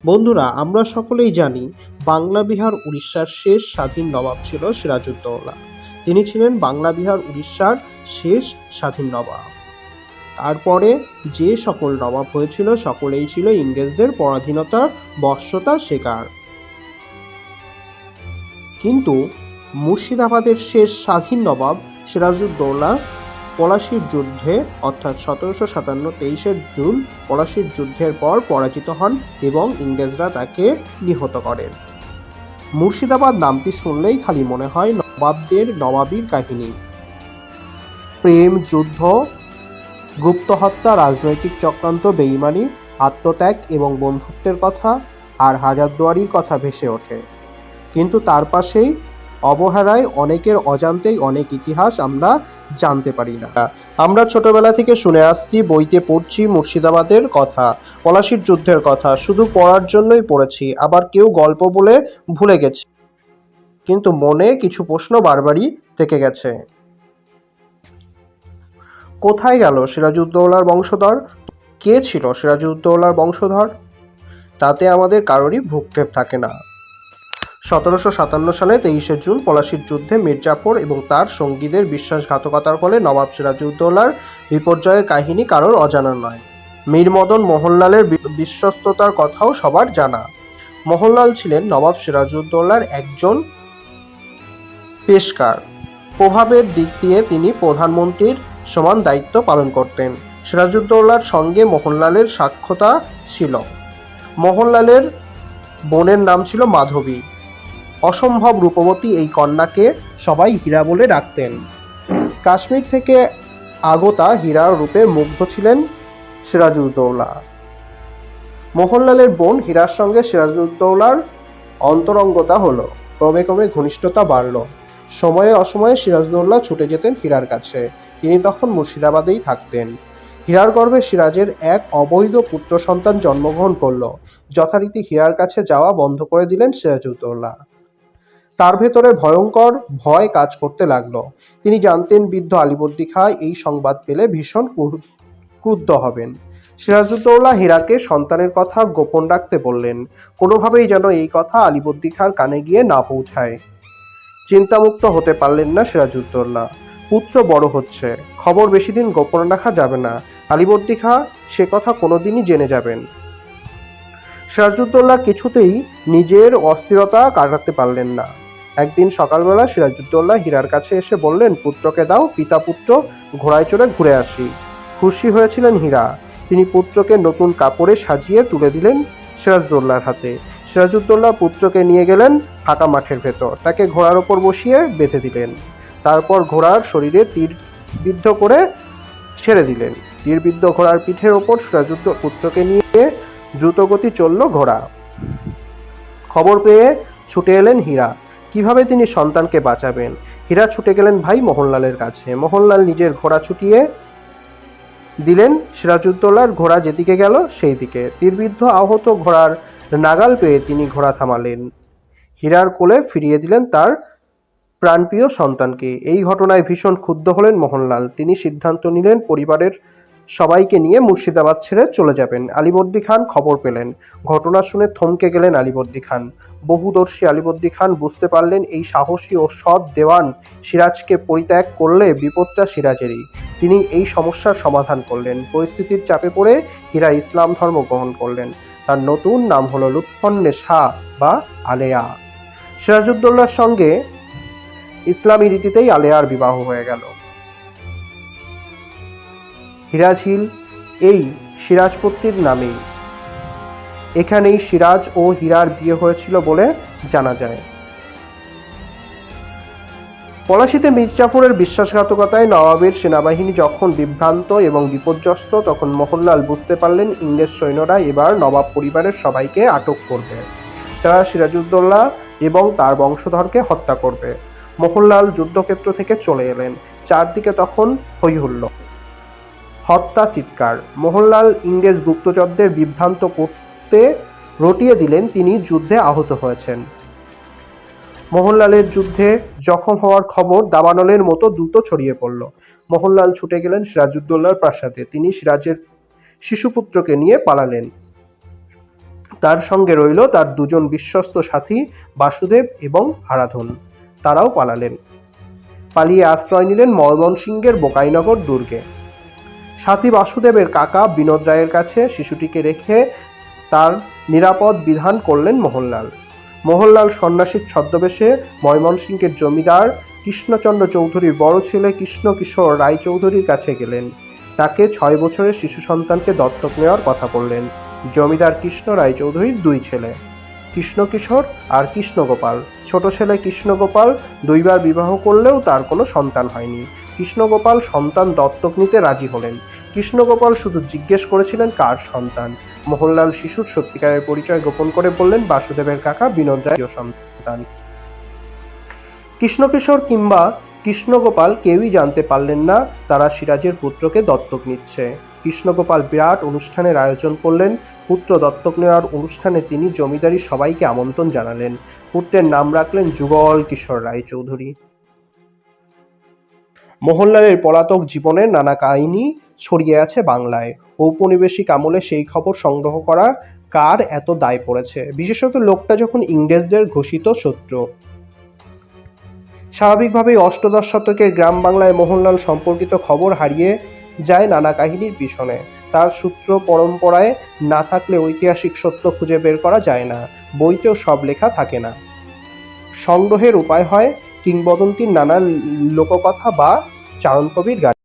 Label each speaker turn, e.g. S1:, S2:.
S1: বন্ধুরা, আমরা সকলেই জানি বাংলা বিহার উড়িষ্যার শেষ স্বাধীন নবাব ছিল সিরাজউদ্দৌলা। তিনি ছিলেন বাংলা বিহার উড়িষ্যার শেষ স্বাধীন নবাব। তারপরে যে সকল নবাব হয়েছিল সকলেই ছিল ইংরেজদের পরাধীনতার বশ্যতার শিকার। কিন্তু মুর্শিদাবাদের শেষ স্বাধীন নবাব সিরাজউদ্দৌলা পলাশীর যুদ্ধে অর্থাৎ 1757 জুন পলাশীর যুদ্ধের পর পরাজিত হন এবং ইংরেজরা তাকে নিহত করেন। মুর্শিদাবাদ নামটি শুনলেই খালি মনে হয় নবাবদের নবাবীর কাহিনী। প্রেম, যুদ্ধ, গুপ্ত হত্যা, রাজনৈতিক চক্রান্ত, বেঈমানি, আত্মত্যাগ এবং বন্ধুত্বের কথা আর হাজারদুয়ারির কথা ভেসে ওঠে। কিন্তু তার পাশেই অবহেলায় অনেকের অজান্তেই অনেক ইতিহাস আমরা জানতে পারি না। আমরা ছোটবেলা থেকে শুনে আসছি, বইতে পড়ছি মুর্শিদাবাদের কথা, পলাশীর যুদ্ধের কথা, শুধু পড়ার জন্যই পড়েছি, আবার কেউ গল্প বলে ভুলে গেছি, কিন্তু মনে কিছু প্রশ্ন বারবারই থেকে গেছে। কোথায় গেল সিরাজউদ্দৌলার বংশধর? কে ছিল সিরাজউদ্দৌলার বংশধর? তাতে আমাদের কারোরই ভ্রুক্ষেপ থাকে না। 1757 সালে 23শে জুন পলাশীর যুদ্ধে মির্জাফর এবং তার সঙ্গীদের বিশ্বাসঘাতকতার ফলে নবাব সিরাজউদ্দৌলার বিপর্যয়ের কাহিনী কারোর অজানা নয়। মীর মদন মোহনলালের বিশ্বস্ততার কথাও সবার জানা। মোহনলাল ছিলেন নবাব সিরাজউদ্দৌলার একজন পেশকার। প্রভাবের দিক দিয়ে তিনি প্রধানমন্ত্রীর সমান দায়িত্ব পালন করতেন। সিরাজউদ্দৌলার সঙ্গে মোহনলালের সাক্ষাৎ ছিল। মোহনলালের বোনের নাম ছিল মাধবী। অসম্ভব রূপবতী এই কন্যাকে সবাই হীরা বলে ডাকতেন। কাশ্মীর থেকে আগতা হীরার রূপে মুগ্ধ ছিলেন সিরাজউদ্দৌলা। মোহনলালের বোন হীরার সঙ্গে সিরাজউদ্দৌলার অন্তরঙ্গতা হলো, ক্রমে ক্রমে ঘনিষ্ঠতা বাড়ল। সময়ে অসময়ে সিরাজউদ্দৌলা ছুটে যেতেন হীরার কাছে। তিনি তখন মুর্শিদাবাদেই থাকতেন। হীরার গর্ভে সিরাজের এক অবৈধ পুত্র সন্তান জন্মগ্রহণ করল। যথারীতি হীরার কাছে যাওয়া বন্ধ করে দিলেন সিরাজউদ্দৌলা। তার ভেতরে ভয়ঙ্কর ভয় কাজ করতে লাগলো। তিনি জানতেন বৃদ্ধ আলীবর্দী খাঁ এই সংবাদ পেলে ভীষণ ক্রুদ্ধ হবেন। সিরাজউদ্দৌলা হীরাকে সন্তানের কথা গোপন রাখতে বললেন, কোনোভাবেই যেন এই কথা আলীবর্দী খাঁর কানে গিয়ে না পৌঁছায়। চিন্তামুক্ত হতে পারলেন না সিরাজউদ্দৌলা। পুত্র বড় হচ্ছে, খবর বেশি দিন গোপন রাখা যাবে না। আলীবর্দী খাঁ সে কথা কোনোদিনই জেনে যাবেন। সিরাজউদ্দৌলা কিছুতেই নিজের অস্থিরতা কাটাতে পারলেন না। একদিন সকালবেলা সিরাজউদ্দৌলা হীরার কাছে এসে বললেন, পুত্রকে দাও, পিতা পুত্র ঘোড়ায় চড়ে ঘুরে আসি। খুশি হয়েছিলেন হীরা। তিনি পুত্রকে নতুন কাপড়ে সাজিয়ে তুলে দিলেন সিরাজউদ্দৌলার হাতে। সিরাজউদ্দৌলা পুত্রকে নিয়ে গেলেন ফাঁকা মাঠের ভেতর, তাকে ঘোড়ার ওপর বসিয়ে বেঁধে দিলেন। তারপর ঘোড়ার শরীরে তীরবিদ্ধ করে ছেড়ে দিলেন। তীরবিদ্ধ ঘোড়ার পিঠের ওপর সিরাজউদ্দৌলা পুত্রকে নিয়ে দ্রুতগতি চলল ঘোড়া। খবর পেয়ে ছুটে এলেন হীরা। কিভাবে তিনি সন্তানকে বাঁচাবেন? হীরা ছুটে গেলেন ভাই মোহনলালের কাছে। মোহনলাল নিজের ঘোড়া ছুটিয়ে দিলেন। সিরাজউদ্দৌলার ঘোড়া যেদিকে গেল সেই দিকে। তীরবিদ্ধ আহত ঘোড়ার নাগাল পেয়ে তিনি ঘোড়া থামালেন। হীরার কোলে ফিরিয়ে দিলেন তার প্রাণপ্রিয় সন্তানকে। এই ঘটনায় ভীষণ ক্ষুব্ধ হলেন মোহনলাল। তিনি সিদ্ধান্ত নিলেন পরিবারের সবাইকে নিয়ে মুর্শিদাবাদ ছেড়ে চলে যাবেন। আলীবর্দী খান খবর পেলেন। ঘটনা শুনে থমকে গেলেন আলীবর্দী খান। বহুদর্শী আলীবর্দী খান বুঝতে পারলেন এই সাহসী ও সৎ দেওয়ান সিরাজকে পরিত্যাগ করলে বিপদটা সিরাজেরই। তিনি এই সমস্যার সমাধান করলেন। পরিস্থিতির চাপে পড়ে হীরা ইসলাম ধর্ম গ্রহণ করলেন। তার নতুন নাম হলো লুৎফুন্নেসা বা আলেয়া। সিরাজউদ্দৌলার সঙ্গে ইসলামী রীতিতেই আলেয়ার বিবাহ হয়ে গেল। হীরাঝিল এই সিরাজপত্নীর নামেই। এখানেই সিরাজ ও হীরার বিয়ে হয়েছিল বলে জানা যায়। পলাশীতে মির্জাফরের বিশ্বাসঘাতকতায় নবাবের সেনাবাহিনী যখন বিভ্রান্ত এবং বিপর্যস্ত, তখন মোহনলাল বুঝতে পারলেন ইংরেজ সৈন্যরা এবার নবাব পরিবারের সবাইকে আটক করবে। তারা সিরাজউদ্দৌলা এবং তার বংশধরকে হত্যা করবে। মোহনলাল যুদ্ধক্ষেত্র থেকে চলে এলেন। চারদিকে তখন হইহুল্লোড়, হত্যা, চিৎকার। মোহনলাল ইংরেজ গুপ্তচরদের বিভ্রান্ত করতে রটিয়ে দিলেন তিনি যুদ্ধে আহত হয়েছেন। মোহনলালের যুদ্ধে জখম হওয়ার খবর দাবানলের মতো দ্রুত ছড়িয়ে পড়ল। মোহনলাল ছুটে গেলেন সিরাজউদ্দৌলার প্রাসাদে। তিনি সিরাজের শিশুপুত্রকে নিয়ে পালালেন। তার সঙ্গে রইল তার দুজন বিশ্বস্ত সাথী বাসুদেব এবং হারাধন। তারাও পালালেন। পালিয়ে আশ্রয় নিলেন ময়মনসিংহের বোকাইনগর দুর্গে। সাথী বাসুদেবের কাকা বিনোদ রায়ের কাছে শিশুটিকে রেখে তার নিরাপদ বিধান করলেন মোহনলাল। মোহনলাল সন্ন্যাসীর ছদ্মবেশে ময়মনসিংহের জমিদার কৃষ্ণচন্দ্র চৌধুরীর বড় ছেলে কৃষ্ণকিশোর রায়চৌধুরীর কাছে গেলেন। তাকে 6 বছরের শিশু সন্তানকে দত্তক নেওয়ার কথা বললেন। জমিদার কৃষ্ণ রায়চৌধুরীর 2 ছেলে, কৃষ্ণকিশোর আর কৃষ্ণগোপাল। ছোট ছেলে কৃষ্ণগোপাল 2 বার বিবাহ করলেও তার কোনো সন্তান হয়নি। কৃষ্ণগোপাল সন্তান দত্তক নিতে রাজি হলেন। কৃষ্ণগোপাল শুধু জিজ্ঞেস করেছিলেন কার সন্তান। মোহনলাল শিশুর সত্যিকারের পরিচয় গোপন করে বললেন বাসুদেবের কাকা বিনোদ রায়ের সন্তান। কৃষ্ণকিশোর কিংবা কৃষ্ণগোপাল কেউই জানতে পারলেন না তারা সিরাজের পুত্রকে দত্তক নিচ্ছে। কৃষ্ণগোপাল বিরাট অনুষ্ঠানের আয়োজন করলেন। পুত্র দত্তক নেওয়ার অনুষ্ঠানে তিনি জমিদারি সবাইকে আমন্ত্রণ জানালেন। পুত্রের নাম রাখলেন যুগল কিশোর রায়চৌধুরী। মোহনলালের পলাতক জীবনের নানা কাহিনী ছড়িয়ে আছে বাংলায়। ঔপনিবেশিক আমলে সেই খবর সংগ্রহ করা কার এত দায় পড়েছে, বিশেষত লোকটা যখন ইংরেজদের ঘোষিত শত্রু। স্বাভাবিকভাবেই অষ্টদশ শতকের গ্রাম বাংলায় মোহনলাল সম্পর্কিত খবর হারিয়ে যায় নানা কাহিনীর পিছনে। তার সূত্র পরম্পরায় না থাকলে ঐতিহাসিক সত্য খুঁজে বের করা যায় না। বইতেও সব লেখা থাকে না। সংগ্রহের উপায় হয় কিংবদন্তির নানা লোককথা বা চারণকবির গান।